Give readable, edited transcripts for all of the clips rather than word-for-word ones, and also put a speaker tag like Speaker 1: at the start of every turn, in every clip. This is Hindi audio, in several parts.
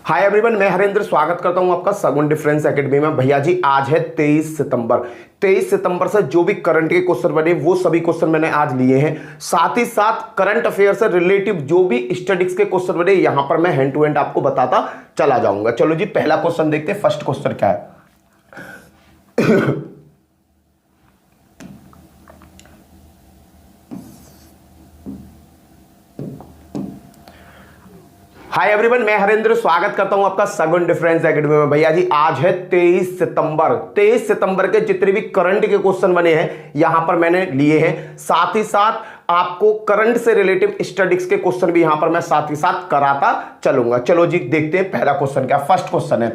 Speaker 1: हाय एवरीवन, मैं हरेंद्र स्वागत करता हूं आपका सगुन डिफरेंस एकेडमी में। भैया जी आज है 23 सितंबर। 23 सितंबर से जो भी करंट के क्वेश्चन बने वो सभी क्वेश्चन मैंने आज लिए हैं। साथ ही साथ करंट अफेयर से रिलेटिव जो भी स्टडीज के क्वेश्चन बने यहां पर मैं हैंड टू हैंड आपको बताता चला जाऊंगा। चलो जी पहला क्वेश्चन देखते हैं। फर्स्ट क्वेश्चन क्या है? हाय एवरीवन, मैं हरेंद्र स्वागत करता हूं आपका सगुन डिफरेंस एकेडमी में। भैया जी आज है 23 सितंबर। 23 सितंबर के जितने भी करंट के क्वेश्चन बने हैं यहां पर मैंने लिए हैं। साथ ही साथ आपको करंट से रिलेटिव स्टडीज के क्वेश्चन भी यहां पर मैं साथ ही साथ कराता चलूंगा। चलो जी देखते हैं पहला क्वेश्चन क्या। फर्स्ट क्वेश्चन है,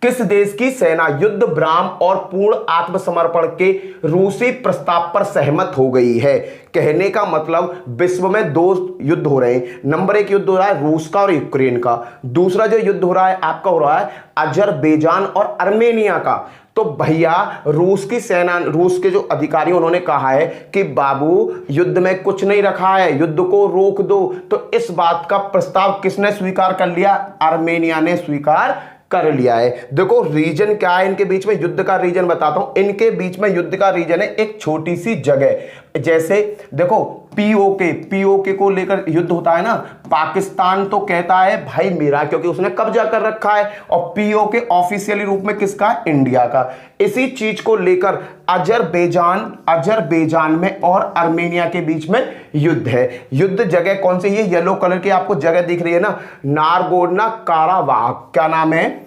Speaker 1: किस देश की सेना युद्ध विराम और पूर्ण आत्मसमर्पण के रूसी प्रस्ताव पर सहमत हो गई है? कहने का मतलब विश्व में दो युद्ध हो रहे हैं। नंबर एक युद्ध हो रहा है रूस का और यूक्रेन का। दूसरा जो युद्ध हो रहा है आपका हो रहा है अजरबैजान और आर्मेनिया का। तो भैया रूस की सेना, रूस के जो अधिकारी उन्होंने कहा है कि बाबू युद्ध में कुछ नहीं रखा है, युद्ध को रोक दो। तो इस बात का प्रस्ताव किसने स्वीकार कर लिया? आर्मेनिया ने स्वीकार कर लिया है। देखो रीजन क्या है इनके बीच में, युद्ध का रीजन बताता हूं। इनके बीच में युद्ध का रीजन है एक छोटी सी जगह। जैसे देखो पीओके को लेकर युद्ध होता है ना, पाकिस्तान तो कहता है भाई मेरा, क्योंकि उसने कब्जा कर रखा है। और पीओके ऑफिशियली रूप में किसका? इंडिया का। इसी चीज को लेकर अजरबैजान में और आर्मेनिया के बीच में युद्ध है। युद्ध जगह कौन सी? ये येलो कलर की आपको जगह दिख रही है ना, नारगोर्नो काराबाख। क्या नाम है?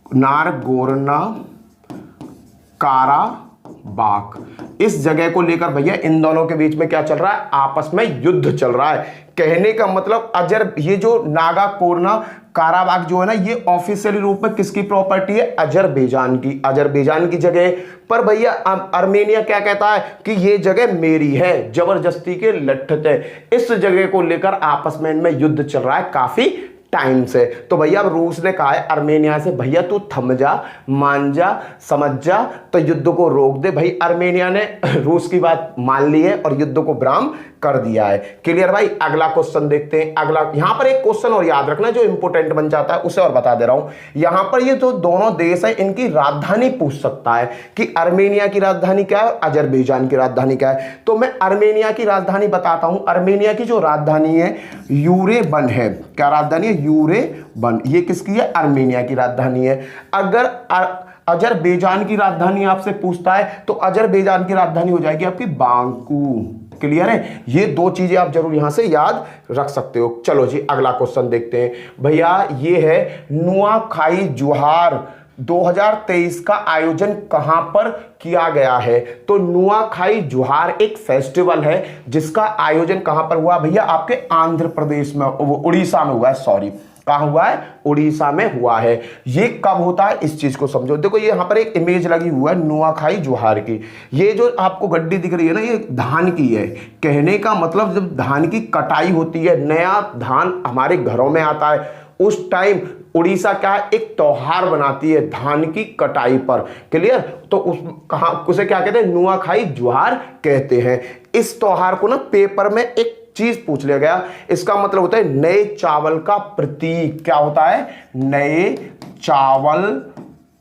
Speaker 1: नारगोर्नो काराबाख। इस जगह को लेकर भैया इन दोनों के बीच में क्या चल रहा है? आपस में युद्ध चल रहा है। कहने का मतलब ये जो नागाकोर्नो काराबाख जो है ना, ये ऑफिशियली रूप में किसकी प्रॉपर्टी है? अजरबैजान की। अजरबैजान की जगह पर भैया आर्मेनिया क्या कहता है कि ये जगह मेरी है, जबरदस्ती के लठ्ठते। इस जगह को लेकर आपस में इनमें युद्ध चल रहा है काफी टाइम से। तो भैया अब रूस ने कहा है आर्मेनिया से, भैया तू थम जा, मान जा, समझ जा, तो युद्ध को रोक दे। भाई आर्मेनिया ने रूस की बात मान ली है और युद्ध को विराम कर दिया है। क्लियर भाई? अगला क्वेश्चन देखते हैं। अगला यहां पर एक क्वेश्चन और याद रखना जो इंपोर्टेंट बन जाता है, उसे और बता दे रहा हूं। यहां पर ये जो दोनों देश है इनकी राजधानी पूछ सकता है कि आर्मेनिया की राजधानी क्या है और अजरबैजान की राजधानी क्या है। तो मैं आर्मेनिया की राजधानी बताता हूं। आर्मेनिया की जो राजधानी है यूरेबन है। क्या राजधानी है? यूरेबन। ये किसकी है? आर्मेनिया की राजधानी है। अगर अजरबैजान की राजधानी आपसे पूछता है तो अजरबैजान की राजधानी हो जाएगी आपकी बाकू। क्लियर है? ये दो चीजें आप जरूर यहां से याद रख सकते हो। चलो जी अगला क्वेश्चन देखते हैं। भैया ये है नुआखाई जुहार 2023 का आयोजन कहां पर किया गया है? तो नुआखाई जुहार एक फेस्टिवल है जिसका आयोजन कहां पर हुआ भैया? आपके आंध्र प्रदेश में, उड़ीसा में हुआ है। सॉरी, कहां हुआ है? उड़ीसा में हुआ है। ये कब होता है इस चीज को समझो। देखो ये यहां पर एक इमेज लगी हुआ है नुआखाई जुहार की। ये जो आपको गड्डी दिख रही है ना, ये धान की है। कहने का मतलब जब धान की कटाई होती है, नया धान हमारे घरों में आता है, उस टाइम उड़ीसा क्या एक त्योहार बनाती है धान की कटाई पर। क्लियर? तो उसे क्या कहते हैं? नुआखाई जुहार कहते हैं। इस त्योहार को ना पेपर में एक चीज पूछ लिया गया, इसका मतलब होता है नए चावल का प्रतीक। क्या होता है? नए चावल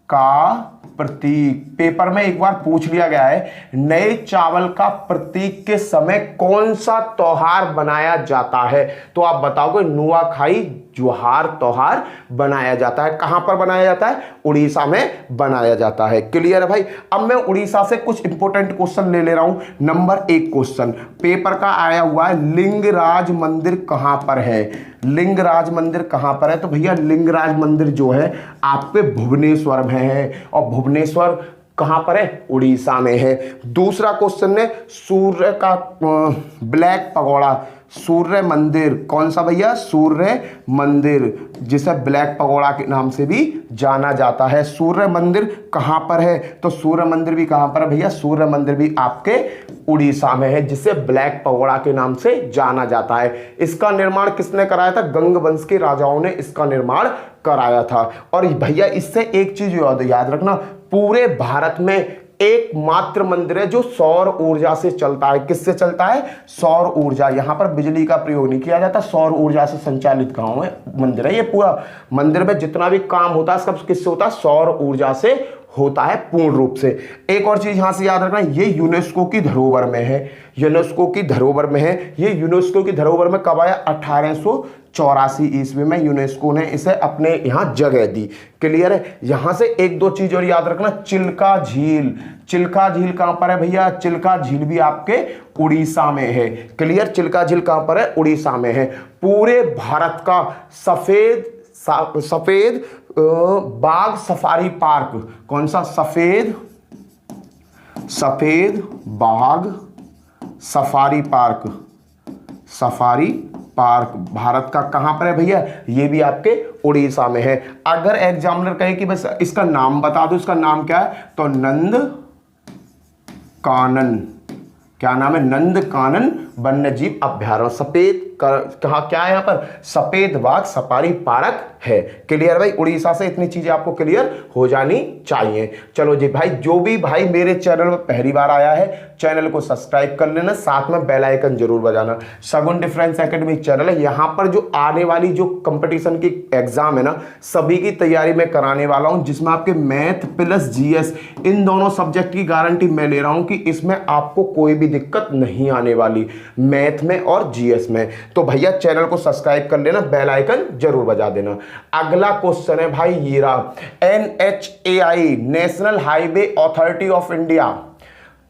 Speaker 1: का प्रतीक। पेपर में एक बार पूछ लिया गया है, नए चावल का प्रतीक के समय कौन सा त्योहार बनाया जाता है? तो आप बताओगे नुआखाई जुहार त्योहार बनाया जाता है। कहां पर बनाया जाता है? उड़ीसा में बनाया जाता है। क्लियर है भाई? अब मैं उड़ीसा से कुछ इंपोर्टेंट क्वेश्चन ले रहा हूं। नंबर एक क्वेश्चन पेपर का आया हुआ है, लिंगराज मंदिर कहां पर है? लिंगराज मंदिर कहां पर है? तो भैया लिंगराज मंदिर जो है आपके भुवनेश्वर में है। और भुवनेश्वर कहां पर है? उड़ीसा में है। दूसरा क्वेश्चन है सूर्य का ब्लैक पगोड़ा, सूर्य मंदिर कौन सा भैया? सूर्य मंदिर, जिसे ब्लैक पगोड़ा के नाम से भी जाना जाता है। सूर्य मंदिर कहां पर है? तो सूर्य मंदिर भी कहां पर है भैया? सूर्य मंदिर भी आपके उड़ीसा में है, जिसे ब्लैक पगोड़ा के नाम से जाना जाता है। इसका निर्माण किसने कराया था? गंग वंश के राजाओं ने इसका निर्माण कराया था। और भैया इससे एक चीज याद रखना, पूरे भारत में एकमात्र मंदिर है जो सौर ऊर्जा से चलता है। किससे चलता है? सौर ऊर्जा। यहां पर बिजली का प्रयोग नहीं किया जाता, सौर ऊर्जा से संचालित गांव है, मंदिर है ये पूरा। मंदिर में जितना भी काम होता है सब किससे होता है? सौर ऊर्जा से होता है पूर्ण रूप से। एक और चीज यहां से याद रखना, ये यूनेस्को की धरोहर में है, यूनेस्को की धरोहर में है। ये यूनेस्को की धरोहर में कब आया? 1884 ईस्वी में यूनेस्को ने इसे अपने यहां जगह दी। क्लियर है? यहां से एक दो चीज और याद रखना, चिल्का झील। चिल्का झील कहां पर है भैया? चिल्का झील भी आपके उड़ीसा में है। क्लियर? चिल्का झील कहां पर है? उड़ीसा में है। पूरे भारत का सफेद बाघ सफारी पार्क, कौन सा? सफेद बाघ safari park, safari park Bharat का कहां पर है भैया? ये भी आपके उड़ीसा में है। अगर एग्जामिनर कहे कि बस इसका नाम बता दो, इसका नाम क्या है, तो नंद कानन। क्या नाम है? नंद कानन वन्य जीव अभ्यारण्य। सफेद कहा क्या है यहाँ पर? सफेद बाघ सफारी पार्क है। क्लियर भाई? उड़ीसा से इतनी चीजें आपको क्लियर हो जानी चाहिए। चलो जी भाई, जो भी भाई मेरे चैनल में पहली बार आया है चैनल को सब्सक्राइब कर लेना, साथ में बेल आइकन जरूर बजाना। सगुन डिफरेंस एकेडमी चैनल है, यहाँ पर जो आने वाली जो कंपटीशन की एग्जाम है ना, सभी की तैयारी मैं कराने वाला हूँ, जिसमें आपके मैथ प्लस जीएस इन दोनों सब्जेक्ट की गारंटी मैं ले रहा हूँ कि इसमें आपको कोई भी दिक्कत नहीं आने वाली, मैथ में और जीएस में। तो भैया चैनल को सब्सक्राइब कर लेना, बेल आइकन जरूर बजा देना। अगला क्वेश्चन है भाई ये रहा, NHAI national highway authority of India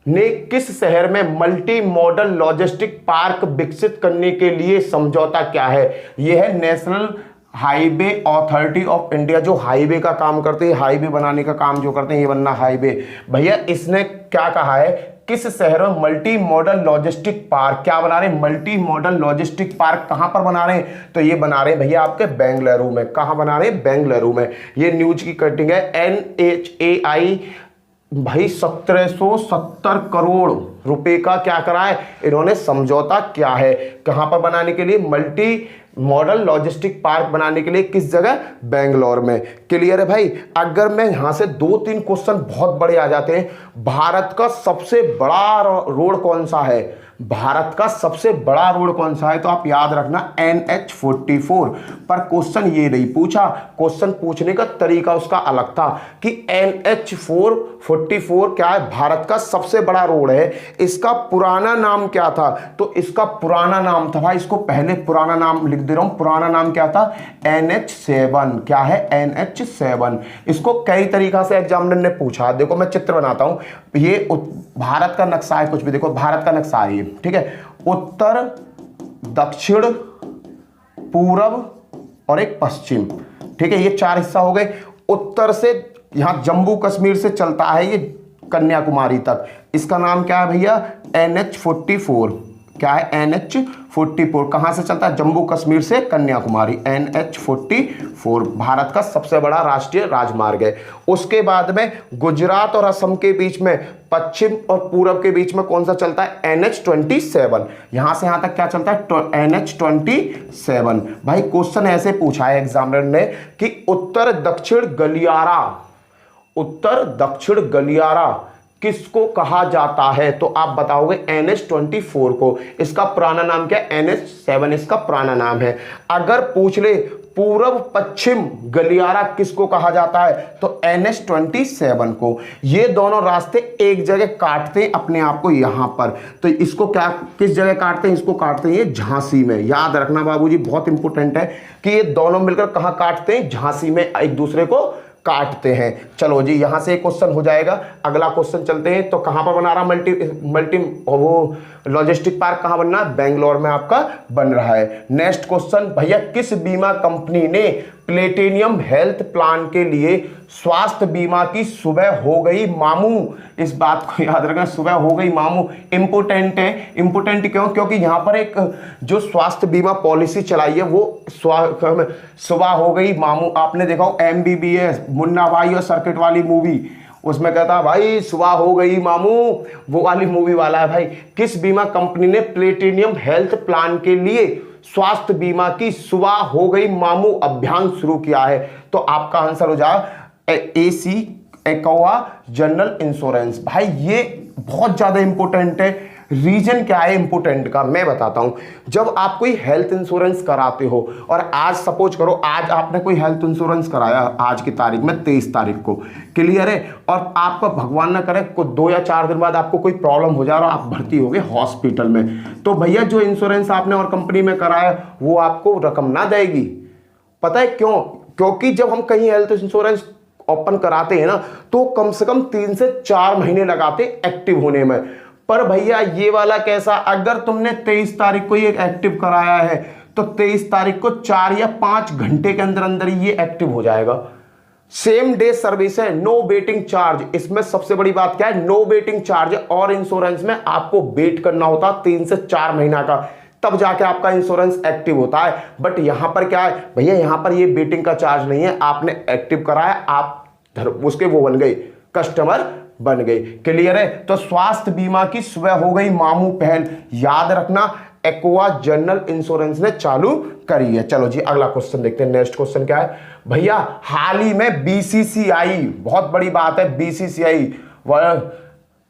Speaker 1: ने किस शहर में मल्टी मॉडल लॉजिस्टिक पार्क विकसित करने के लिए समझौता किया है? यह है national highway authority of India, जो हाईवे का काम करते हैं, हाईवे बनाने का काम जो करते हैं, ये बनना हाईवे। भैया इसने क्या कहा है? किस शहर में मल्टी मॉडल लॉजिस्टिक पार्क क्या बना रहे हैं? मल्टी मॉडल लॉजिस्टिक पार्क कहां पर बना रहे हैं? तो ये बना रहे हैं भैया आपके बेंगलुरु में। कहां बना रहे हैं? बेंगलुरु में। ये न्यूज की कटिंग है। NHAI भाई 1770 करोड़ रुपए का क्या करा है इन्होंने? समझौता क्या है? कहां पर बनाने के लिए? मल्टी मॉडल लॉजिस्टिक पार्क बनाने के लिए। किस जगह? बेंगलोर में। क्लियर है भाई? अगर मैं यहां से 2-3 क्वेश्चन बहुत बड़े आ जाते हैं, भारत का सबसे बड़ा रोड कौन सा है? भारत का सबसे बड़ा रोड कौन सा है? तो आप याद रखना NH44। पर क्वेश्चन ये नहीं पूछा, क्वेश्चन पूछने का तरीका उसका अलग था कि NH44 क्या है? भारत का सबसे बड़ा रोड है। इसका पुराना नाम क्या था? तो इसका पुराना नाम था भाई, इसको पहले पुराना नाम लिख दे रहा हूं। पुराना नाम क्या था? NH7। क्या है? NH7। इसको कई तरीका से एग्जामिनर ने पूछा। देखो मैं चित्र बनाता हूं, ये भारत का नक्शा है, कुछ भी देखो भारत का नक्शा है, ठीक है? उत्तर, दक्षिण, पूरब और एक पश्चिम, ठीक है? ये 4 हिस्सा हो गए। उत्तर से यहां जम्मू कश्मीर से चलता है ये कन्याकुमारी तक। इसका नाम क्या है भैया? NH44। क्या है? NH44। कहां से चलता है? जम्मू कश्मीर से कन्याकुमारी। NH44 भारत का सबसे बड़ा राष्ट्रीय राजमार्ग है। उसके बाद में गुजरात और असम के बीच में, पश्चिम और पूरब के बीच में कौन सा चलता है? NH27। यहां से यहां तक क्या चलता है? NH27। भाई क्वेश्चन ऐसे पूछा है एग्जामिनर ने कि उत्तर दक्षिण गलियारा किसको कहा जाता है? तो आप बताओगे NH24 को। इसका पुराना नाम क्या है? NH7 इसका पुराना नाम है। अगर पूछ ले पूर्व पश्चिम गलियारा किसको कहा जाता है? तो NH27 को। ये दोनों रास्ते एक जगह काटते हैं अपने आप को यहां पर। तो इसको क्या, किस जगह काटते हैं? इसको काटते हैं ये झांसी में। याद रखना बाबूजी, बहुत इंपॉर्टेंट है कि ये दोनों मिलकर कहां काटते हैं? झांसी में एक दूसरे को काटते हैं। चलो जी, यहां से एक क्वेश्चन हो जाएगा। अगला क्वेश्चन चलते हैं। तो कहां पर बना रहा मल्टी वो लॉजिस्टिक पार्क कहां बन रहा है? बेंगलोर में आपका बन रहा है। नेक्स्ट क्वेश्चन भैया, किस बीमा कंपनी ने प्लेटिनियम हेल्थ प्लान के लिए स्वास्थ्य बीमा की सुबह हो गई मामू? इस बात को याद रखना, सुबह हो गई मामू इंपोर्टेंट है। इंपोर्टेंट क्यों? क्योंकि यहां पर एक जो स्वास्थ्य बीमा पॉलिसी चलाई है वो सुबह हो गई मामू। आपने देखा हो MBBS, मुन्ना भाई और सर्किट वाली मूवी, उसमें कहता भाई सुबह हो गई मामू, वो वाली मूवी वाला है भाई। किस बीमा कंपनी ने प्लेटिनियम हेल्थ प्लान के लिए स्वास्थ्य बीमा की सुबह हो गई मामू अभियान शुरू किया है? तो आपका आंसर हो जाएगा AC एक्वा जनरल इंश्योरेंस। भाई ये बहुत ज्यादा इंपॉर्टेंट है। रीजन क्या है इंपॉर्टेंट का, मैं बताता हूं। जब आप कोई हेल्थ इंश्योरेंस कराते हो और आज सपोज करो आज आपने कोई हेल्थ इंश्योरेंस कराया आज की तारीख में 23 तारीख को, क्लियर है, और आपका भगवान ना करे को 2 या 4 दिन बाद आपको कोई प्रॉब्लम हो जाए और आप भर्ती हो गए हॉस्पिटल में, तो भैया जो इंश्योरेंस आपने और कंपनी में कराया वो आपको रकम ना देगी। पता है क्यों? क्योंकि जब हम कहीं हेल्थ इंश्योरेंस ओपन कराते हैं ना तो कम से कम 3 से 4 महीने लगाते एक्टिव होने में। पर भैया ये वाला कैसा, अगर तुमने 23 तारीख को ये एक्टिव कराया है तो 23 तारीख को 4 या 5 घंटे के अंदर अंदर ये एक्टिव हो जाएगा। सेम डे सर्विस है, नो वेटिंग चार्ज। इसमें सबसे बड़ी बात क्या है, नो वेटिंग चार्ज। और इंश्योरेंस में आपको वेट करना होता 3 से 4 महीना का, तब जाके आपका इंश्योरेंस एक्टिव होता है। बट यहां पर क्या है भैया, यहां पर ये वेटिंग का चार्ज नहीं है। आपने एक्टिव कराया, आप उसके वो बन गए, कस्टमर बन गए। क्लियर है? तो स्वास्थ्य बीमा की सुबह हो गई मामू पहल, याद रखना एक्वा जनरल इंश्योरेंस ने चालू करी है। चलो जी अगला क्वेश्चन देखते हैं। नेक्स्ट क्वेश्चन क्या है भैया, हाल ही में बीसीसीआई, बहुत बड़ी बात है, बीसीसीआई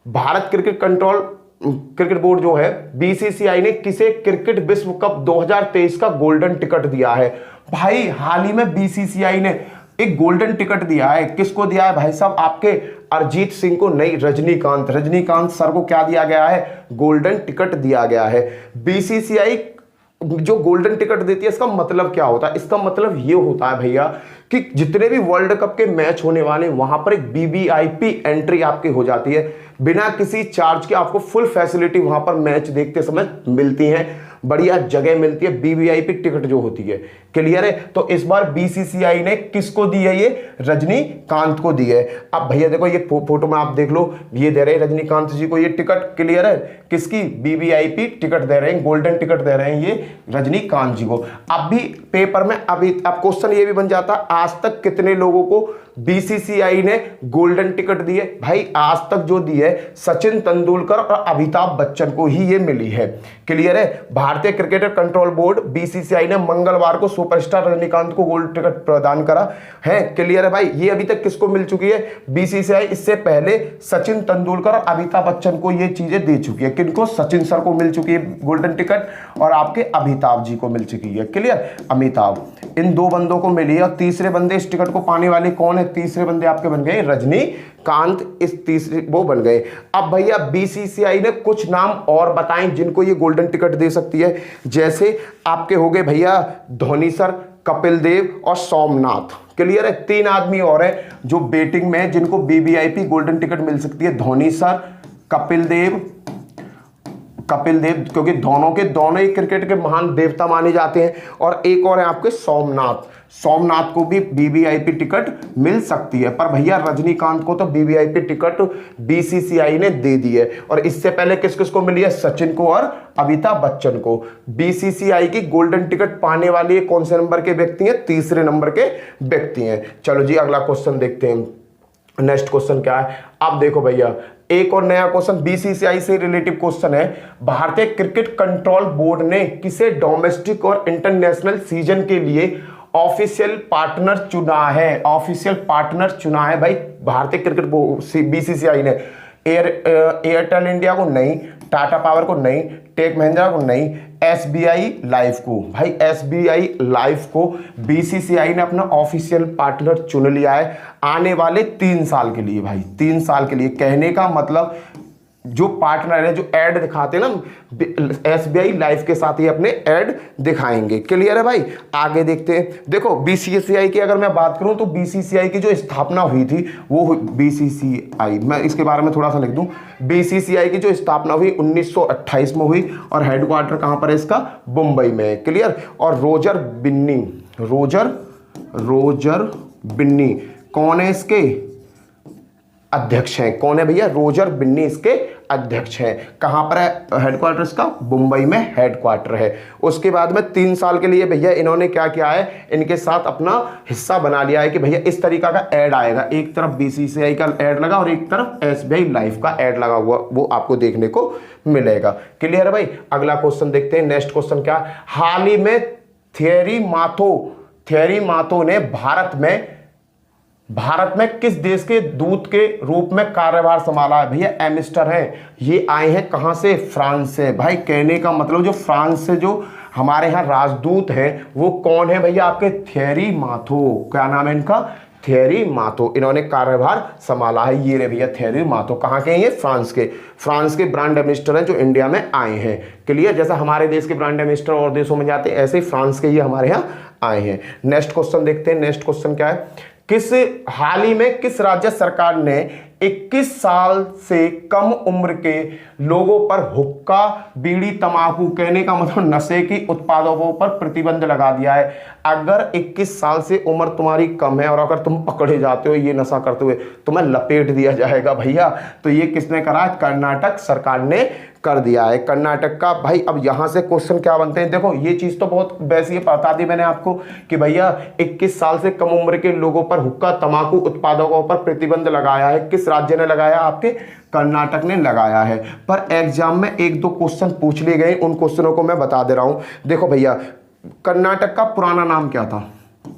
Speaker 1: भारत क्रिकेट बोर्ड जो है, बीसीसीआई ने किसे क्रिकेट विश्व कप 2023 का गोल्डन टिकट दिया है। भाई हाल ही में बीसीसीआई ने एक गोल्डन टिकट दिया है। किसको दिया है भाई साहब? आपके अरिजीत सिंह को नहीं, रजनीकांत सर को क्या दिया गया है? गोल्डन टिकट दिया गया है। बीसीसीआई जो गोल्डन टिकट देती है इसका मतलब क्या होता है? इसका मतलब ये होता है भैया कि जितने भी वर्ल्ड कप के मैच होने वाले वहां पर एक वीवीआईपी एंट्री आपकी हो जाती है, बिना किसी चार्ज के आपको फुल फैसिलिटी वहां पर मैच देखते समय मिलती है, बढ़िया जगह मिलती है, वीवीआईपी टिकट जो होती है। क्लियर है? तो इस बार बीसीसीआई ने किसको दी है? ये रजनीकांत को दी है। अब भैया देखो ये फोटो में आप देख लो, ये दे रहे हैं रजनीकांत जी को ये टिकट। क्लियर है? किसकी? वीवीआईपी टिकट दे रहे हैं, गोल्डन टिकट दे रहे हैं ये रजनीकांत जी को। अब भी पेपर में अभी अब क्वेश्चन ये भी बन जाता, आज तक कितने लोगों को बीसीसीआई ने गोल्डन टिकट दी है? भाई आज तक जो दी है सचिन तेंदुलकर और अमिताभ बच्चन को ही ये मिली है। क्लियर है? भारतीय क्रिकेट कंट्रोल बोर्ड बीसीसीआई ने मंगलवार को सुपरस्टार रजनीकांत को गोल्ड टिकट प्रदान करा है। क्लियर है भाई? ये अभी तक किसको मिल चुकी है? बीसीसीआई इससे पहले सचिन तेंदुलकर और अमिताभ बच्चन को ये चीजें दे चुकी है। किनको? सचिन सर को मिल चुकी है गोल्डन टिकट और आपके अमिताभ जी को मिल चुकी है। क्लियर? अमिताभ, इन 2 बंदों को मिली है। और तीसरे बंदे इस टिकट को पाने वाले कौन है? तीसरे बंदे आपके बन गए रजनीकांत, इस तीसरे वो बन गए। अब भैया बीसीसीआई ने कुछ नाम और बताएं जिनको ये गोल्डन टिकट दे सकती है। जैसे आपके हो गए भैया धोनी सर, कपिल देव और सोमनाथ। क्लियर है? 3 आदमी और है जो बैटिंग में जिनको वीवीआईपी गोल्डन टिकट मिल सकती है। धोनी सर, कपिल देव क्योंकि दोनों ही क्रिकेट के महान देवता माने जाते हैं। और एक और है आपके सोमनाथ को भी वीवीआईपी टिकट मिल सकती है। पर भैया रजनीकांत को तो वीवीआईपी टिकट बीसीसीआई ने दे दी है। और इससे पहले किस किस को मिली है? सचिन को और अमिताभ बच्चन को। बीसीसीआई की गोल्डन टिकट पाने वाले कौन से नंबर के व्यक्ति हैं? तीसरे नंबर के व्यक्ति हैं। चलो जी अगला क्वेश्चन देखते हैं। नेक्स्ट क्वेश्चन क्या है? आप देखो भैया एक और नया क्वेश्चन बीसीसीआई से रिलेटिव क्वेश्चन है। भारतीय क्रिकेट कंट्रोल बोर्ड ने किसे डोमेस्टिक और इंटरनेशनल सीजन के लिए ऑफिशियल पार्टनर चुना है? ऑफिशियल पार्टनर चुना है भाई भारतीय क्रिकेट बोर्ड बीसीसीआई ने। एयरटेल इंडिया को नहीं, टाटा पावर को नहीं, टेक महिंद्रा को नहीं, एसबीआई लाइफ को। भाई एसबीआई लाइफ को बीसीसीआई ने अपना ऑफिशियल पार्टनर चुन लिया है आने वाले 3 साल के लिए। भाई 3 साल के लिए, कहने का मतलब जो पार्टनर है जो ऐड दिखाते हैं ना एसबीआई लाइफ के साथ ही अपने ऐड दिखाएंगे। क्लियर है भाई? आगे देखते हैं। देखो बीसीसीआई की अगर मैं बात करूं तो बीसीसीआई की जो स्थापना हुई थी वो बीसीसीआई, मैं इसके बारे में थोड़ा सा लिख दूं। बीसीसीआई की जो स्थापना हुई 1928 में हुई और हेडक्वार्टर कहां पर है इसका? मुंबई में। क्लियर? और रोजर बिन्नी कौन है इसके अध्यक्ष हैं? कौन है भैया? रोजर बिन्नी इसके अध्यक्ष हैं। कहां पर है हेडक्वार्टर इसका? मुंबई में हेडक्वार्टर है। उसके बाद में 3 साल के लिए भैया इन्होंने क्या किया है? इनके साथ अपना हिस्सा बना लिया है कि भैया इस तरीका का ऐड आएगा, एक तरफ बीसीसीआई का ऐड लगा और एक तरफ एसबीआई लाइफ का ऐड लगा हुआ, वो आपको देखने को मिलेगा। क्लियर है भाई? अगला क्वेश्चन देखते हैं। नेक्स्ट क्वेश्चन क्या? हाल ही में थियरी माथो ने भारत में भारत में किस देश के दूत के रूप में कार्यभार संभाला है? भैया एमिस्टर है। ये आए हैं कहां से? फ्रांस से। भाई कहने का मतलब जो फ्रांस से जो हमारे यहाँ राजदूत हैं वो कौन है भैया? आपके थियरी माथो। क्या नाम है इनका? थियरी माथो। इन्होंने कार्यभार संभाला है। ये रे भैया थियरी माथो। कहाँ के हैं ये? फ्रांस के ब्रांड एम्बेसडर हैं जो इंडिया में आए हैं। क्लियर? जैसा हमारे देश के ब्रांड एम्बेसडर और देशों में जाते हैं ऐसे ही फ्रांस के ये हमारे यहाँ आए हैं। नेक्स्ट क्वेश्चन देखते हैं। नेक्स्ट क्वेश्चन क्या है? हाल ही में किस राज्य सरकार ने 21 साल से कम उम्र के लोगों पर हुक्का, बीड़ी, तंबाकू, कहने का मतलब नशे की उत्पादों पर प्रतिबंध लगा दिया है? अगर 21 साल से उम्र तुम्हारी कम है और अगर तुम पकड़े जाते हो ये नशा करते हुए, तुम्हें लपेट दिया जाएगा भैया। तो ये किसने करा? कर्नाटक सरकार ने कर दिया है। कर्नाटक का। भाई अब यहां से क्वेश्चन क्या बनते हैं? देखो ये चीज तो बहुत वैसी है, बता दी मैंने आपको कि भैया 21 साल से कम उम्र के लोगों पर हुक्का, तंबाकू उत्पादकों पर प्रतिबंध लगाया है। किस राज्य ने लगाया? आपके कर्नाटक ने लगाया है। पर एग्जाम में एक दो क्वेश्चन पूछ लिए गए, उन क्वेश्चनों को मैं बता दे रहा हूं। देखो भैया कर्नाटक का पुराना नाम क्या था?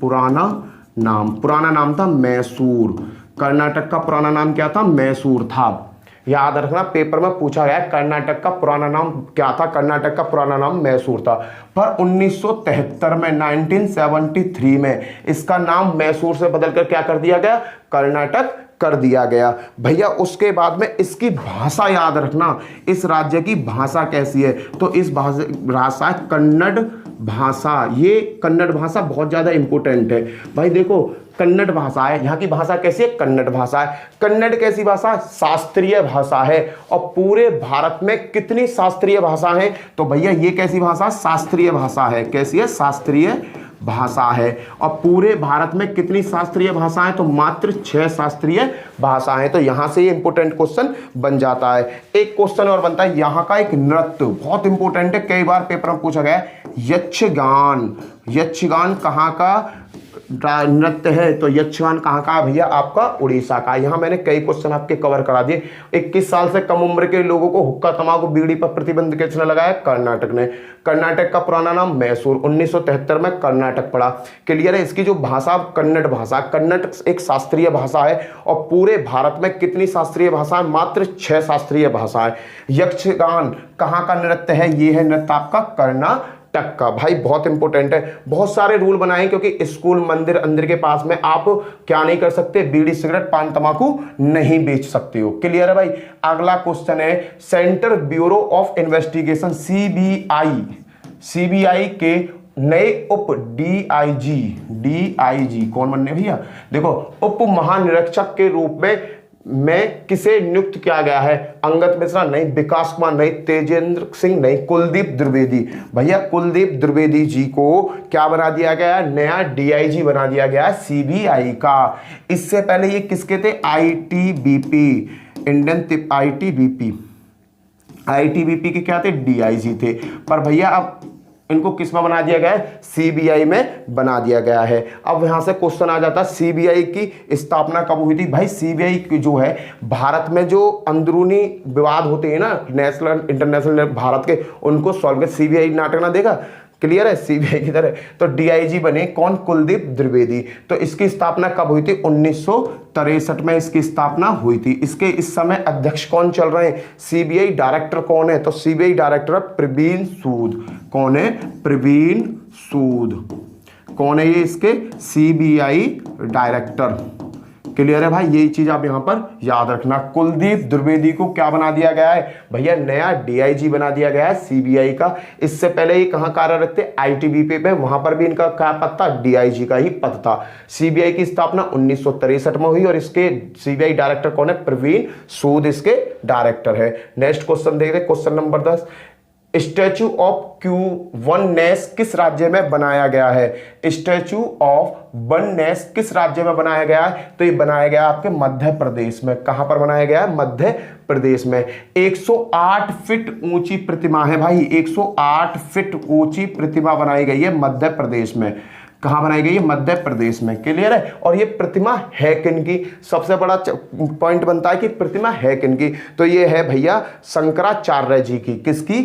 Speaker 1: पुराना नाम था मैसूर। कर्नाटक का पुराना नाम क्या था? मैसूर था। याद रखना, पेपर में पूछा गया कर्नाटक का पुराना नाम क्या था? कर्नाटक का पुराना नाम मैसूर था। पर 1973 में 1973 में इसका नाम मैसूर से बदलकर क्या कर दिया गया? कर्नाटक कर दिया गया भैया। उसके बाद में इसकी भाषा याद रखना, इस राज्य की भाषा कैसी है? तो इस भाषा कन्नड़ भाषा। ये कन्नड़ भाषा बहुत ज्यादा इंपॉर्टेंट है भाई। देखो कन्नड़ भाषा है, यहाँ की भाषा कैसी है? कन्नड़ भाषा है। कन्नड़ कैसी भाषा? शास्त्रीय भाषा है। और पूरे भारत में कितनी शास्त्रीय भाषा है? तो भैया ये कैसी भाषा? शास्त्रीय भाषा है। कैसी है? शास्त्रीय भाषा है। और पूरे भारत में कितनी शास्त्रीय भाषाएं? तो मात्र 6 शास्त्रीय भाषाएं। तो यहां से ये इंपॉर्टेंट क्वेश्चन बन जाता है। एक क्वेश्चन और बनता है, यहां का एक नृत्य बहुत इंपॉर्टेंट है, कई बार पेपर में पूछा गया है। यक्षगान कहां का नृत्य है? तो यक्षगान कहाँ का है भैया? आपका उड़ीसा का। यहाँ मैंने कई क्वेश्चन आपके कवर करा दिए। 21 साल से कम उम्र के लोगों को हुक्का, तंबाकू, बीड़ी पर प्रतिबंध किसने लगाया? कर्नाटक ने। कर्नाटक का पुराना नाम मैसूर। 1973 में कर्नाटक पड़ा। क्लियर है? इसकी जो भाषा कन्नड़ भाषा, कन्नड़ एक शास्त्रीय भाषा है। और पूरे भारत में कितनी शास्त्रीय भाषा है? मात्र 6 शास्त्रीय भाषा है। यक्षगान कहाँ का नृत्य है? ये है नृत्य आपका कर्नाटक का। भाई बहुत इंपॉर्टेंट है। बहुत सारे रूल बनाए क्योंकि स्कूल, मंदिर के पास में आप क्या नहीं कर सकते? बीड़ी, सिगरेट, पान, तंबाकू नहीं बेच सकते हो। क्लियर है भाई? अगला क्वेश्चन है, central bureau of investigation CBI के नए उप डीआईजी कौन बनने भैया? देखो उप महानिरीक्षक के रूप में किसे नियुक्त किया गया है? अंगद मिश्रा नहीं, विकास कुमार नहीं, तेजेंद्र सिंह नहीं, कुलदीप द्विवेदी। भैया कुलदीप द्विवेदी जी को क्या बना दिया गया? नया डीआईजी बना दिया गया सीबीआई का। इससे पहले ये किसके थे? आईटीबीपी के क्या थे? डीआईजी थे। पर भैया अब इनको किस में बना दिया गया है? सीबीआई में बना दिया गया है। अब यहां से क्वेश्चन आ जाता है, सीबीआई की स्थापना कब हुई थी? भाई सीबीआई की जो है भारत में जो अंदरूनी विवाद होते हैं ना, नेशनल इंटरनेशनल भारत के, उनको सॉल्व कर। सीबीआई नाटक ना देगा। क्लियर है? सीबीआई की तरह। तो डीआईजी बने कौन? कुलदीप द्विवेदी। तो इसकी स्थापना कब हुई थी? 1963 में इसकी स्थापना हुई थी। इसके इस समय अध्यक्ष कौन चल रहे हैं? सीबीआई डायरेक्टर कौन है? तो सीबीआई डायरेक्टर प्रवीण सूद। कौन है? प्रवीण सूद। कौन है ये इसके? CBI director. क्लियर है भाई? यही चीज आप यहां पर याद रखना। कुलदीप द्विवेदी को क्या बना दिया गया है भैया? नया डीआईजी बना दिया गया है सीबीआई का। इससे पहले ये कहां कार्यरत थे? आईटीबीपी पे। वहां पर भी इनका क्या पद था? डीआईजी का ही पद था। सीबीआई की स्थापना 1963 में हुई और इसके सीबीआई डायरेक्टर कौन है? प्रवीण सूद इसके डायरेक्टर है। नेक्स्ट क्वेश्चन देखते हैं, question number 10। Statue of oneness किस राज्य में बनाया गया है? स्टैच्यू ऑफ वननेस किस राज्य में बनाया गया है? तो ये बनाया गया आपके मध्य प्रदेश में। कहां पर बनाया गया है? मध्य प्रदेश में। 108 फीट ऊंची प्रतिमा है भाई। 108 फीट ऊंची प्रतिमा बनाई गई है मध्य प्रदेश में। कहां बनाई गई है? मध्य प्रदेश में। क्लियर है? और ये प्रतिमा है किन की? सबसे बड़ा पॉइंट बनता है कि प्रतिमा है किन की? तो ये है भैया शंकराचार्य जी की। किसकी?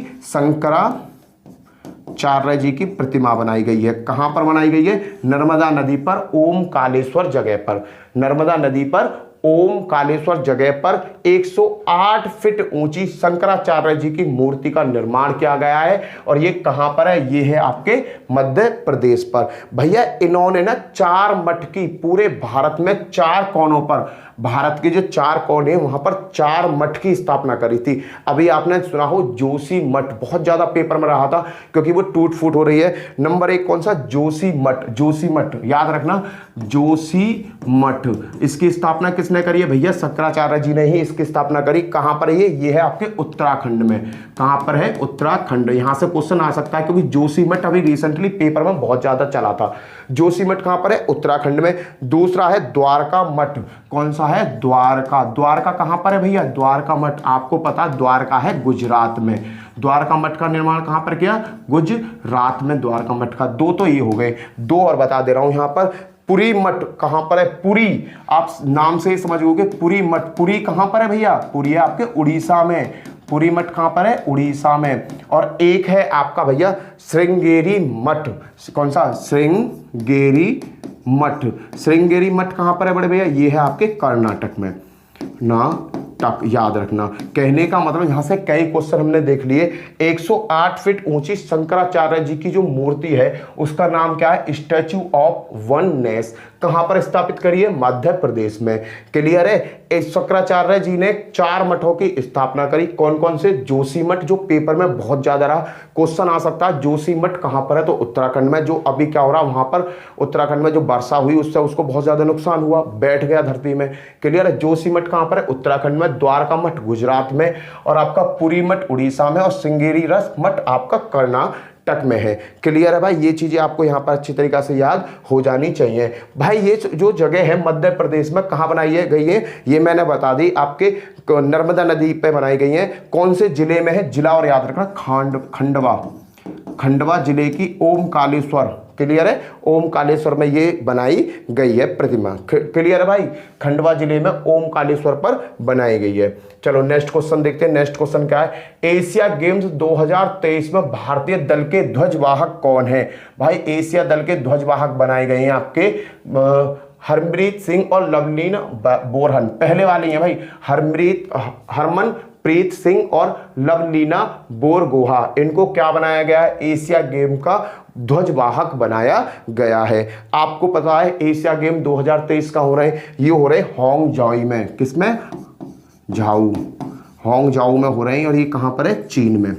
Speaker 1: शंकराचार्य जी की प्रतिमा बनाई गई है। कहां पर बनाई गई है? नर्मदा नदी पर ओमकालेश्वर जगह पर। नर्मदा नदी पर ओमकालेश्वर जगह पर 108 फीट ऊंची शंकराचार्य जी की मूर्ति का निर्माण किया गया है। और ये कहां पर है? ये है आपके मध्य प्रदेश पर। भैया इन्होंने ना 4 मठ की, पूरे भारत में 4 कोनों पर, भारत के जो 4 कोने वहां पर 4 मठ की स्थापना करी थी। अभी आपने सुना हो जोशी मठ, बहुत ज्यादा पेपर में रहा था क्योंकि वो टूट फूट हो रही है। नंबर 1 कौन सा? जोशी मठ। जोशी मठ याद रखना, जोशी मठ। इसकी स्थापना किसने करी है भैया? शंकराचार्य जी ने ही इसकी स्थापना करी। कहां पर है ये है आपके उत्तराखंड में। कहां पर है? उत्तराखंड। यहां से क्वेश्चन आ सकता है क्योंकि जोशी मठ अभी रिसेंटली पेपर में बहुत ज्यादा चला था। जोशी मठ कहां पर है? उत्तराखंड में। दूसरा है द्वारका मठ। कौन सा है? द्वारका। द्वारका कहां पर है भैया? द्वारका मठ आपको पता, द्वारका है गुजरात में। द्वारका मठ का निर्माण कहां पर किया? गुजरात में द्वारका मठ का। 2 तो ये हो गए, 2 और बता दे रहा हूं यहां पर। पुरी मठ कहां पर है? पुरी, आप नाम से ही समझोगे। पुरी मठ, पुरी कहां पर है भैया? पुरी है आपके उड़ीसा में। पुरी मठ कहां पर है? उड़ीसा में। और एक है आपका भैया श्रृंगेरी मठ। कौन सा? श्रृंगेरी मठ। श्रृंगेरी मठ कहां पर है बड़े भैया? ये है आपके कर्नाटक में ना। तक याद रखना। कहने का मतलब यहां से कई क्वेश्चन हमने देख लिए। 108 फीट ऊंची शंकराचार्य जी की जो मूर्ति है उसका नाम क्या है? Statue of oneness. कहां पर स्थापित करी है? मध्य प्रदेश में। क्लियर है? शंकराचार्य जी ने 4 मठों की स्थापना करी। कौन कौन से? जोशी मठ, जो पेपर में बहुत ज्यादा रहा, क्वेश्चन आ सकता है जोशी मठ कहां पर है? तो उत्तराखंड में। जो अभी क्या हो रहा वहां पर उत्तराखंड में जो वर्षा हुई उससे उसको बहुत ज्यादा नुकसान हुआ, बैठ गया धरती में। क्लियर है? जोशी मठ कहां पर है? उत्तराखंड में। द्वारका मठ गुजरात में, और आपका पुरी मठ उड़ीसा में, और श्रृंगेरी रस मठ आपका कर्नाटक में है। क्लियर है भाई? ये चीजें आपको यहां पर अच्छी तरीके से याद हो जानी चाहिए। भाई ये जो जगह है मध्य प्रदेश में कहां बनाई है गई है? ये मैंने बता दी, आपके नर्मदा नदी पे बनाई गई है। कौन से जिले में है? जिला और याद रखना, खंडवा। खंडवा जिले की ओमकालेश्वर। क्लियर है? ओमकालेश्वर में ये बनाई गई है प्रतिमा। क्लियर है भाई? खंडवा जिले में ओमकालेश्वर पर बनाई गई है। चलो नेक्स्ट क्वेश्चन देखते हैं। नेक्स्ट क्वेश्चन क्या है? एशिया गेम्स 2023 में भारतीय दल के ध्वजवाहक कौन है? भाई एशिया दल के ध्वजवाहक बनाए गए हैं आपके हरमनप्रीत सिंह और लवलीना बोरगोहान। पहले वाले हैं भाई, हरमनप्रीत सिंह और लवलीना बोरगोहान। इनको क्या बनाया गया है? एशिया गेम का ध्वजवाहक बनाया गया है। आपको पता है एशिया गेम 2023 का हो रहे हैं, ये हो रहे हांगझाऊ में। किसमें? हांगझाऊ में हो रहे हैं। और ये कहां पर है? चीन में।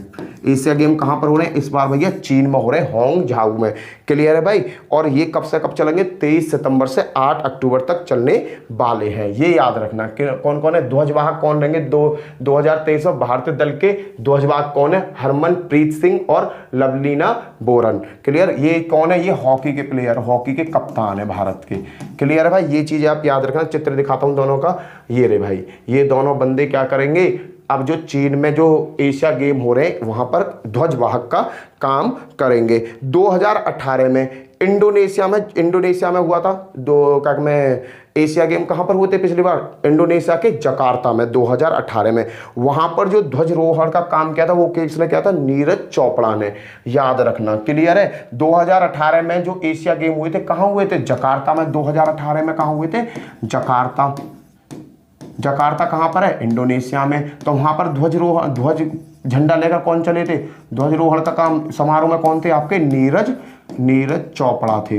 Speaker 1: एशिया गेम कहां पर हो रहे हैं इस बार भैया? चीन में हो रहे हैं, हांगझाऊ में। क्लियर है भाई? और ये कब से कब चलेंगे? 23 सितंबर से 8 अक्टूबर तक चलने वाले हैं। ये याद रखना कि कौन कौन है ध्वजवाहक, कौन रहेंगे 2023 में भारतीय दल के ध्वजवाहक कौन है? हरमनप्रीत सिंह और लवलीना बोरगोहान। क्लियर? ये कौन है? ये हॉकी के प्लेयर, हॉकी के कप्तान है भारत के। क्लियर है भाई? ये चीजें आप याद रखना। चित्र दिखाता हूं दोनों का। ये रे भाई, ये दोनों बंदे क्या करेंगे? अब जो चीन में जो एशिया गेम हो रहे हैं वहां पर ध्वजवाहक का काम करेंगे। 2018 में इंडोनेशिया में हुआ था। एशिया गेम कहां पर हुए थे पिछली बार? इंडोनेशिया के जकार्ता में 2018 में। वहां पर जो ध्वजारोहण का काम किया था वो किसने किया था? नीरज चोपड़ा ने। याद रखना। क्लियर है? 2018 में जो एशिया गेम हुए थे कहां हुए थे? जकार्ता में। 2018 में कहां हुए थे? जकार्ता। जकार्ता कहां पर है? इंडोनेशिया में। तो वहां पर ध्वज झंडा लेकर कौन चले थे? ध्वजारोहण का काम समारोह में कौन थे आपके? नीरज चोपड़ा थे।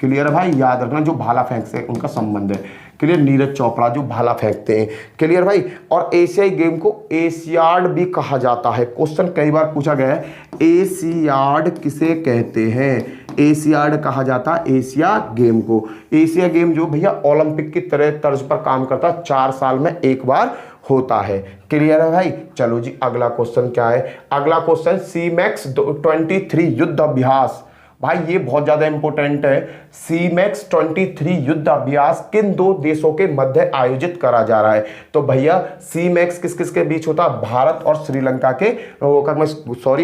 Speaker 1: क्लियर है भाई? याद रखना, जो भाला फेंक से उनका संबंध है। क्लियर? नीरज चोपड़ा जो भाला फेंकते हैं। क्लियर भाई? और एशियाई गेम को एशियाड भी कहा जाता है। क्वेश्चन कई बार पूछा गया है, एशियाड किसे कहते हैं? एशियाड कहा जाता है एशिया गेम को। एशिया गेम जो भैया ओलंपिक की तरह तर्ज पर काम करता है, 4 साल में एक बार होता है। क्लियर है भाई? चलो जी अगला क्वेश्चन क्या है? अगला क्वेश्चन CMAX 23 युद्ध अभ्यास। भाई ये बहुत ज्यादा इंपॉर्टेंट है। CMAX 23 युद्ध अभ्यास किन 2 देशों के मध्य आयोजित करा जा रहा है? तो भैया CMAX किस किस के बीच होता है? भारत और श्रीलंका के,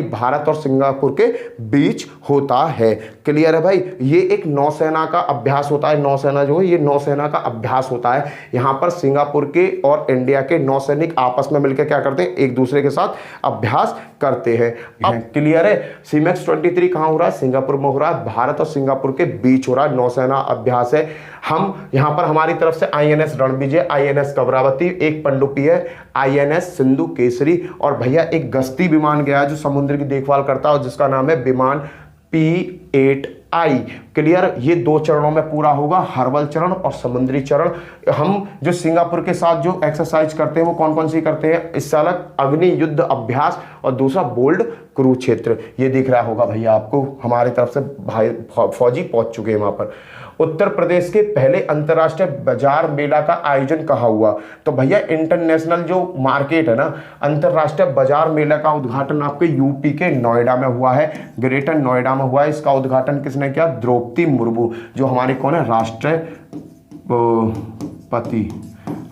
Speaker 1: भारत और सिंगापुर के बीच होता है। क्लियर है भाई। ये एक नौसेना का अभ्यास होता है, नौसेना जो है ये नौसेना का अभ्यास होता है। यहाँ पर सिंगापुर के और इंडिया के नौसैनिक आपस में मिलकर क्या करते हैं, एक दूसरे के साथ अभ्यास करते हैं। अब क्लियर है। सीमेक्स 23 कहाँ हो रहा है, सिंगापुर में हो रहा है। भारत और सिंगापुर के बीच हो रहा है, नौसेना अभ्यास है। हम यहाँ पर हमारी तरफ से INS रणविजय, INS कवरावती, एक पनडुब्बी है INS सिंधु केसरी, और भैया एक गश्ती विमान गया है जो समुद्र की देखभाल करता है जिसका नाम है विमान P8I। क्लियर। ये 2 चरणों में पूरा होगा, हर्बल चरण और समुद्री चरण। हम जो सिंगापुर के साथ जो एक्सरसाइज करते हैं वो कौन कौन सी करते हैं, इससे अलग अग्नि युद्ध अभ्यास और दूसरा बोल्ड कुरुक्षेत्र। ये दिख रहा होगा भैया आपको, हमारी तरफ से भाई फौजी पहुंच चुके हैं वहां पर। उत्तर प्रदेश के पहले अंतर्राष्ट्रीय बाजार मेला का आयोजन कहाँ हुआ, तो भैया इंटरनेशनल जो मार्केट है ना, अंतर्राष्ट्रीय बाजार मेला का उद्घाटन आपके यूपी के नोएडा में हुआ है, ग्रेटर नोएडा में हुआ है। इसका उद्घाटन किसने किया, द्रौपदी मुर्मू, जो हमारे कौन है, राष्ट्रपति,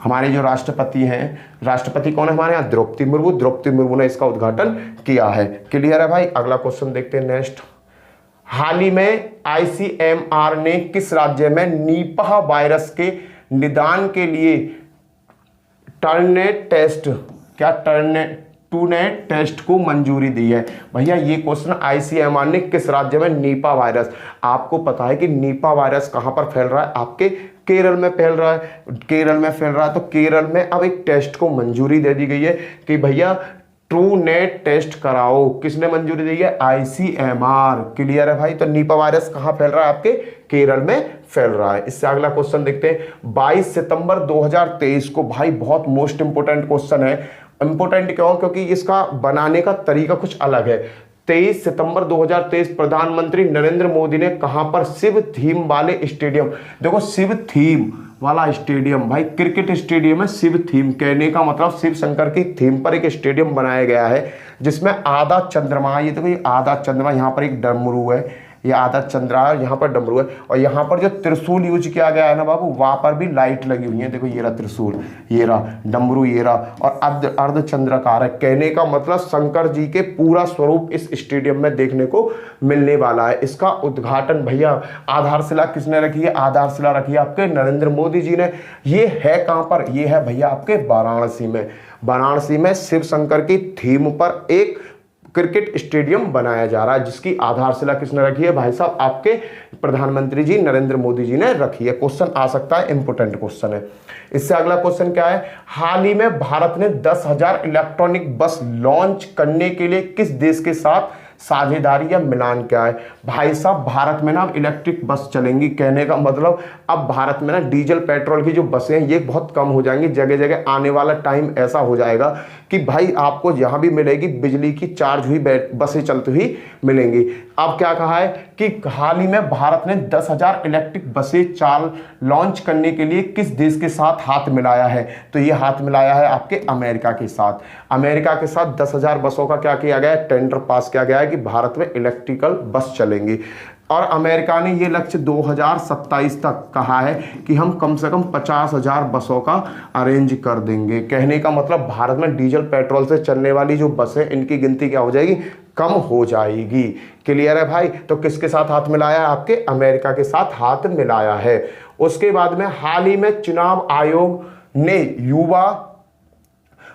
Speaker 1: हमारे जो राष्ट्रपति हैं, राष्ट्रपति कौन है हमारे यहाँ, द्रौपदी मुर्मू। द्रौपदी मुर्मू ने इसका उद्घाटन किया है। क्लियर है भाई। अगला क्वेश्चन देखते हैं नेक्स्ट। हाल ही में ICMR ने किस राज्य में निपाह वायरस के निदान के लिए टर्नेट टेस्ट को मंजूरी दी है। भैया ये क्वेश्चन ICMR ने किस राज्य में, निपाह वायरस। आपको पता है कि निपाह वायरस कहां पर फैल रहा है, आपके केरल में फैल रहा है, केरल में फैल रहा है। तो केरल में अब एक टेस्ट को मंजूरी दे दी गई है कि भैया ट्रूनेट टेस्ट कराओ। किसने मंजूरी दी है, ICMR। क्लियर है भाई। तो निपाह वायरस कहां फैल रहा है, आपके केरल में फैल रहा है। इससे अगला क्वेश्चन देखते हैं। 22 सितंबर 2023 को, भाई बहुत मोस्ट इंपोर्टेंट क्वेश्चन है। इंपोर्टेंट क्यों, क्योंकि इसका बनाने का तरीका कुछ अलग है। 23 सितंबर 2023 प्रधानमंत्री नरेंद्र मोदी ने कहां पर शिव थीम वाले स्टेडियम, देखो शिव थीम वाला स्टेडियम, भाई क्रिकेट स्टेडियम है, शिव थीम, कहने का मतलब शिव शंकर की थीम पर एक स्टेडियम बनाया गया है जिसमें आधा चंद्रमा, ये देखो ये आधा चंद्रमा, यहाँ पर एक डमरू है, ये आधा चंद्रा है, यहाँ पर डमरू है, और यहाँ पर जो त्रिशूल यूज किया गया है ना बाबू, वहां पर भी लाइट लगी हुई है। देखो ये रहा त्रिशूल, ये रहा डमरू, ये रहा, और अर्ध चंद्रकार है। कहने का मतलब शंकर जी के पूरा स्वरूप इस स्टेडियम में देखने को मिलने वाला है। इसका उद्घाटन भैया आधारशिला किसने रखी है, आधारशिला रखी है आपके नरेंद्र मोदी जी ने। ये है कहां पर, ये है भैया आपके वाराणसी में। वाराणसी में शिव शंकर की थीम पर एक क्रिकेट स्टेडियम बनाया जा रहा है जिसकी आधारशिला किसने रखी है, भाई साहब आपके प्रधानमंत्री जी नरेंद्र मोदी जी ने रखी है। क्वेश्चन आ सकता है, इंपोर्टेंट क्वेश्चन है। इससे अगला क्वेश्चन क्या है, हाल ही में भारत ने 10,000 इलेक्ट्रॉनिक बस लॉन्च करने के लिए किस देश के साथ साझेदारी या मिलान क्या है। भाई साहब भारत में ना इलेक्ट्रिक बस चलेंगी। कहने का मतलब अब भारत में ना डीजल पेट्रोल की जो बसें हैं ये बहुत कम हो जाएंगी। जगह जगह आने वाला टाइम ऐसा हो जाएगा कि भाई आपको जहां भी मिलेगी बिजली की चार्ज हुई बसें चलती हुई मिलेंगी। अब क्या कहा है कि हाल ही में भारत ने 10,000 इलेक्ट्रिक बसें लॉन्च करने के लिए किस देश के साथ हाथ मिलाया है, तो ये हाथ मिलाया है आपके अमेरिका के साथ। अमेरिका के साथ 10,000 बसों का क्या किया गया है, टेंडर पास किया गया है कि भारत में इलेक्ट्रिकल बस चलेंगी। और अमेरिका ने ये लक्ष्य 2027 तक कहा है कि हम कम से कम 50,000 बसों का अरेंज कर देंगे। कहने का मतलब भारत में डीजल पेट्रोल से चलने वाली जो बसें इनकी गिनती क्या हो जाएगी, कम हो जाएगी। क्लियर है भाई। तो किसके साथ हाथ मिलाया है, आपके अमेरिका के साथ हाथ मिलाया है। उसके बाद में हाल ही में चुनाव आयोग ने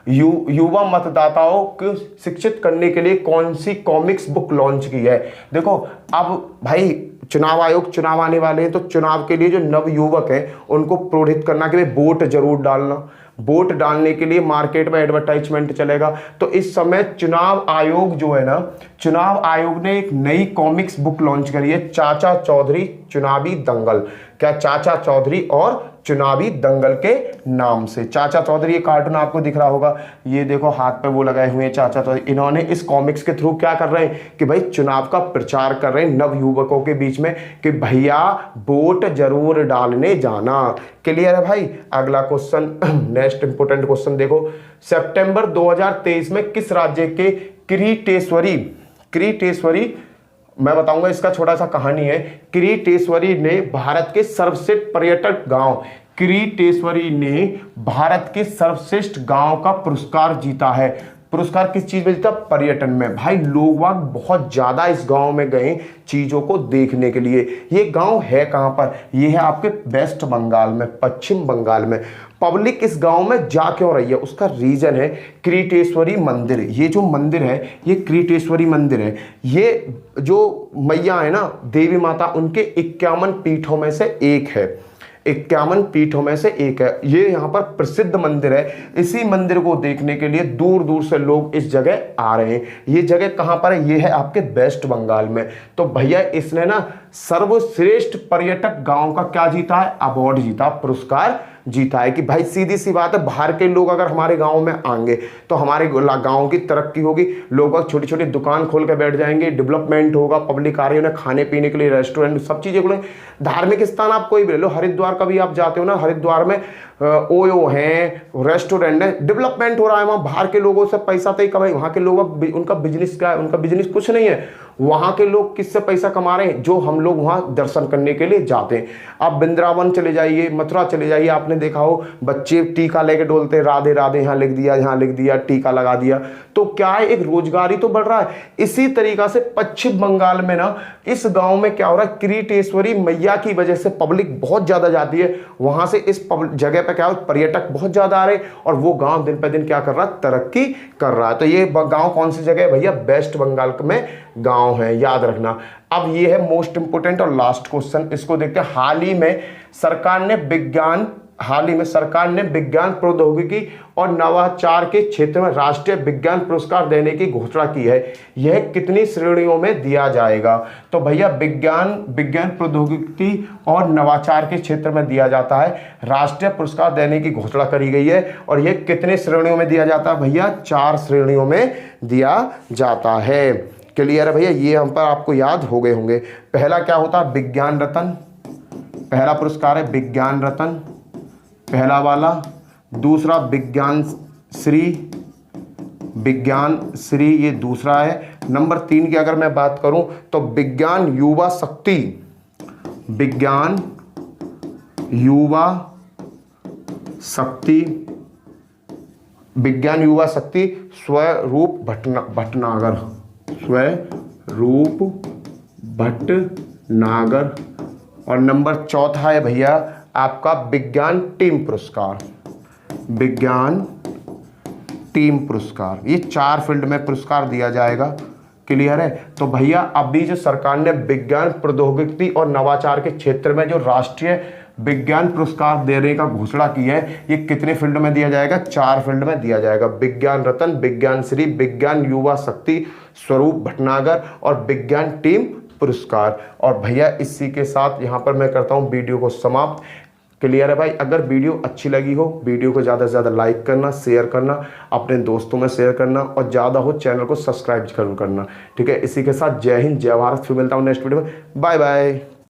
Speaker 1: युवा मतदाताओं को शिक्षित करने के लिए कौन सी कॉमिक्स बुक लॉन्च की है। देखो अब भाई चुनाव आयोग, चुनाव आने वाले हैं तो चुनाव के लिए जो नव युवक हैं उनको प्रोत्साहित करना कि भाई वोट जरूर डालना। वोट डालने के लिए मार्केट में एडवर्टाइजमेंट चलेगा। तो इस समय चुनाव आयोग जो है ना, चुनाव आयोग ने एक नई कॉमिक्स बुक लॉन्च करी है, चाचा चौधरी चुनावी दंगल। क्या, चाचा चौधरी और चुनावी दंगल के नाम से। चाचा चौधरी, ये कार्टून आपको दिख रहा होगा, ये देखो हाथ पे वो लगाए हुए हैं चाचा चौधरी। इन्होंने इस कॉमिक्स के थ्रू क्या कर रहे हैं कि भाई चुनाव का प्रचार कर रहे हैं नव युवकों के बीच में कि भैया वोट जरूर डालने जाना। क्लियर है भाई। अगला क्वेश्चन, नेक्स्ट इंपोर्टेंट क्वेश्चन देखो, सितंबर 2023 में किस राज्य के किरीटेश्वरी, मैं बताऊंगा इसका छोटा सा कहानी है। किरीटेश्वरी ने भारत के सर्वश्रेष्ठ पर्यटक गांव, किरीटेश्वरी ने भारत के सर्वश्रेष्ठ गांव का पुरस्कार जीता है। पुरस्कार किस चीज में जीता? पर्यटन में। भाई लोग वाग बहुत ज्यादा इस गांव में गए चीजों को देखने के लिए। ये गांव है कहां पर? ये है आपके वेस्ट बंगाल में, पश्चिम बंगाल में। पब्लिक इस गांव में जा क्यों रही है? उसका रीजन है क्रीटेश्वरी मंदिर। ये जो मंदिर है ये क्रीटेश्वरी मंदिर है। ये जो मैया है ना देवी माता, उनके 51 पीठों में से एक है, 51 पीठों में से एक है। ये यहाँ पर प्रसिद्ध मंदिर है। इसी मंदिर को देखने के लिए दूर दूर से लोग इस जगह आ रहे हैं। ये जगह कहाँ पर है? ये है आपके वेस्ट बंगाल में। तो भैया इसने ना सर्वश्रेष्ठ पर्यटक गांव का क्या जीता है? अवार्ड जीता, पुरस्कार जीता है। कि भाई सीधी सी बात है, बाहर के लोग अगर हमारे गांव में आएंगे तो हमारे गांव की तरक्की होगी। लोग छोटी छोटी दुकान खोल के बैठ जाएंगे, डेवलपमेंट होगा, पब्लिक आ रही है, उन्हें खाने पीने के लिए रेस्टोरेंट, सब चीजें खुले। धार्मिक स्थान आप कोई भी ले लो, हरिद्वार कभी आप जाते हो ना, हरिद्वार में ओयो हैं, रेस्टोरेंट है, डेवलपमेंट हो रहा है वहां। बाहर के लोगों से पैसा तो ही कमाई, वहां के लोग उनका बिजनेस क्या है? उनका बिजनेस कुछ नहीं है। वहां के लोग किससे पैसा कमा रहे हैं? जो हम लोग वहां दर्शन करने के लिए जाते हैं। आप वृंदावन चले जाइए, मथुरा चले जाइए, आपने देखा हो बच्चे टीका लेके डोलते, राधे राधे यहाँ लिख दिया, यहाँ लिख दिया, टीका लगा दिया। तो क्या है? एक रोजगारी तो बढ़ रहा है। इसी तरीका से पश्चिम बंगाल में ना इस गांव में क्या हो रहा है? क्रीटेश्वरी मैया की वजह से पब्लिक बहुत ज्यादा जाती है वहां से। इस जगह पे क्या हो? पर्यटक बहुत ज्यादा आ रहे हैं और वो गांव दिन पे दिन क्या कर रहा है? तरक्की कर रहा है। तो ये गांव कौन सी जगह है भैया? वेस्ट बंगाल में गांव है, याद रखना। अब ये है मोस्ट इंपोर्टेंट और लास्ट क्वेश्चन, इसको देखते हैं। हाल ही में सरकार ने विज्ञान प्रौद्योगिकी और नवाचार के क्षेत्र में राष्ट्रीय विज्ञान पुरस्कार देने की घोषणा की है। यह कितनी श्रेणियों में दिया जाएगा? तो भैया विज्ञान प्रौद्योगिकी और नवाचार के क्षेत्र में दिया जाता है, राष्ट्रीय पुरस्कार देने की घोषणा करी गई है। और यह कितने श्रेणियों में दिया जाता है भैया? 4 श्रेणियों में दिया जाता है। क्लियर है भैया? ये हम पर आपको याद हो गए होंगे। पहला क्या होता है? विज्ञान रत्न, पहला पुरस्कार है विज्ञान रत्न, पहला वाला। दूसरा विज्ञान श्री ये दूसरा है। नंबर 3 की अगर मैं बात करूं तो विज्ञान युवा शक्ति, विज्ञान युवा शक्ति स्वरूप भटनागर। और नंबर 4 है भैया आपका विज्ञान टीम पुरस्कार। ये 4 फील्ड में पुरस्कार दिया जाएगा। क्लियर है? तो भैया अभी जो सरकार ने विज्ञान प्रौद्योगिकी और नवाचार के क्षेत्र में जो राष्ट्रीय विज्ञान पुरस्कार देने का घोषणा की है, ये कितने फील्ड में दिया जाएगा? 4 फील्ड में दिया जाएगा। विज्ञान रत्न, विज्ञान श्री, विज्ञान युवा शक्ति स्वरूप भटनागर और विज्ञान टीम पुरस्कार। और भैया इसी के साथ यहाँ पर मैं करता हूँ वीडियो को समाप्त। क्लियर है भाई? अगर वीडियो अच्छी लगी हो, वीडियो को ज़्यादा से ज़्यादा लाइक करना, शेयर करना, अपने दोस्तों में शेयर करना और ज़्यादा हो चैनल को सब्सक्राइब जरूर करना। ठीक है? इसी के साथ जय हिंद, जय भारत। फिर मिलता हूँ नेक्स्ट वीडियो में। Bye bye.